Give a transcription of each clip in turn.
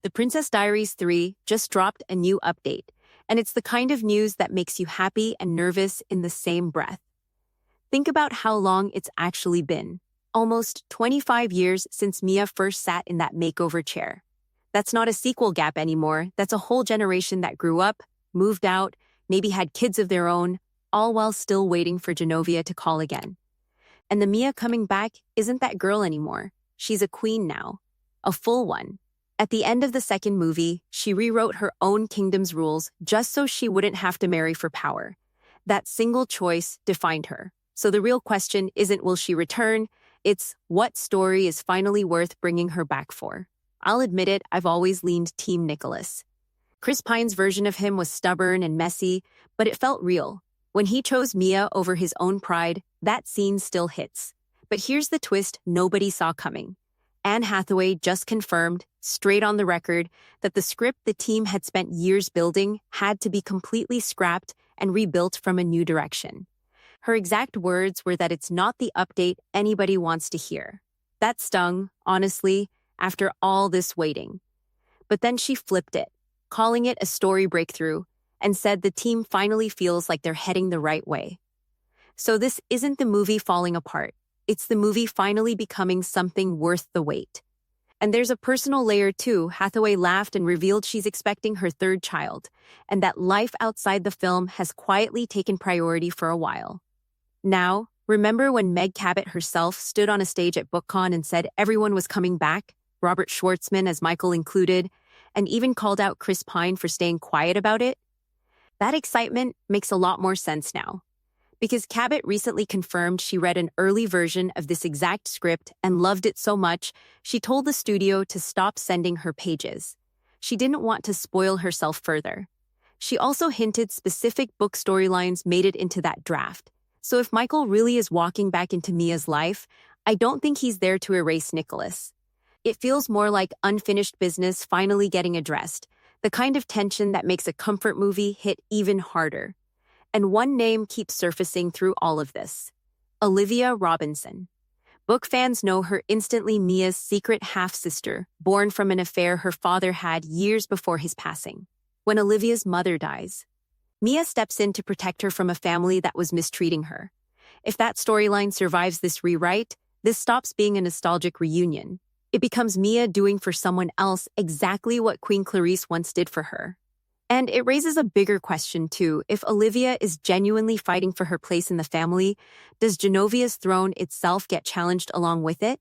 The Princess Diaries 3 just dropped a new update, and it's the kind of news that makes you happy and nervous in the same breath. Think about how long it's actually been. Almost 25 years since Mia first sat in that makeover chair. That's not a sequel gap anymore. That's a whole generation that grew up, moved out, maybe had kids of their own, all while still waiting for Genovia to call again. And the Mia coming back isn't that girl anymore. She's a queen now. A full one. At the end of the second movie, she rewrote her own kingdom's rules just so she wouldn't have to marry for power. That single choice defined her. So the real question isn't will she return, it's what story is finally worth bringing her back for. I'll admit it, I've always leaned Team Nicholas. Chris Pine's version of him was stubborn and messy, but it felt real. When he chose Mia over his own pride, that scene still hits. But here's the twist nobody saw coming. Anne Hathaway just confirmed, straight on the record, that the script the team had spent years building had to be completely scrapped and rebuilt from a new direction. Her exact words were that it's not the update anybody wants to hear. That stung, honestly, after all this waiting. But then she flipped it, calling it a story breakthrough, and said the team finally feels like they're heading the right way. So this isn't the movie falling apart. It's the movie finally becoming something worth the wait. And there's a personal layer too. Hathaway laughed and revealed she's expecting her third child, and that life outside the film has quietly taken priority for a while. Now, remember when Meg Cabot herself stood on a stage at BookCon and said everyone was coming back, Robert Schwartzman as Michael included, and even called out Chris Pine for staying quiet about it? That excitement makes a lot more sense now. Because Cabot recently confirmed she read an early version of this exact script and loved it so much, she told the studio to stop sending her pages. She didn't want to spoil herself further. She also hinted specific book storylines made it into that draft. So if Michael really is walking back into Mia's life, I don't think he's there to erase Nicholas. It feels more like unfinished business finally getting addressed, the kind of tension that makes a comfort movie hit even harder. And one name keeps surfacing through all of this. Olivia Robinson. Book fans know her instantly Mia's secret half-sister, born from an affair her father had years before his passing. When Olivia's mother dies, Mia steps in to protect her from a family that was mistreating her. If that storyline survives this rewrite, this stops being a nostalgic reunion. It becomes Mia doing for someone else exactly what Queen Clarisse once did for her. And it raises a bigger question, too. If Olivia is genuinely fighting for her place in the family, does Genovia's throne itself get challenged along with it?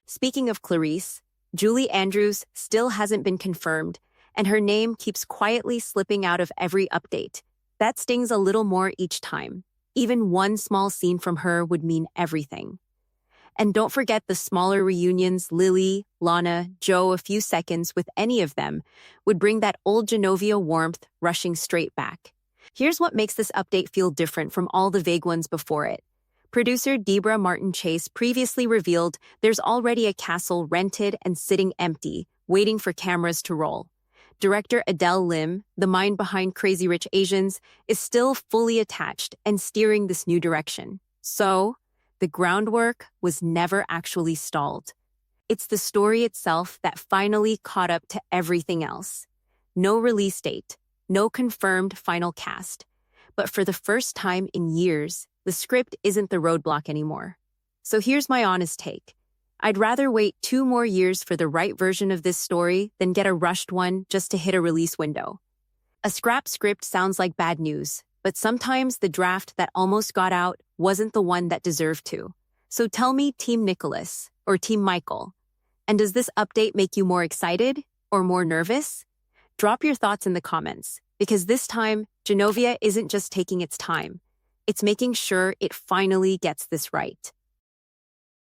Speaking of Clarisse, Julie Andrews still hasn't been confirmed, and her name keeps quietly slipping out of every update. That stings a little more each time. Even one small scene from her would mean everything. And don't forget the smaller reunions, Lily, Lana, Joe, a few seconds with any of them would bring that old Genovia warmth rushing straight back. Here's what makes this update feel different from all the vague ones before it. Producer Debra Martin Chase previously revealed there's already a castle rented and sitting empty, waiting for cameras to roll. Director Adele Lim, the mind behind Crazy Rich Asians, is still fully attached and steering this new direction. So, the groundwork was never actually stalled. It's the story itself that finally caught up to everything else. No release date, no confirmed final cast. But for the first time in years, the script isn't the roadblock anymore. So here's my honest take. I'd rather wait 2 more years for the right version of this story than get a rushed one just to hit a release window. A scrap script sounds like bad news, but sometimes the draft that almost got out wasn't the one that deserved to. So tell me Team Nicholas or Team Michael. And does this update make you more excited or more nervous? Drop your thoughts in the comments, because this time, Genovia isn't just taking its time. It's making sure it finally gets this right.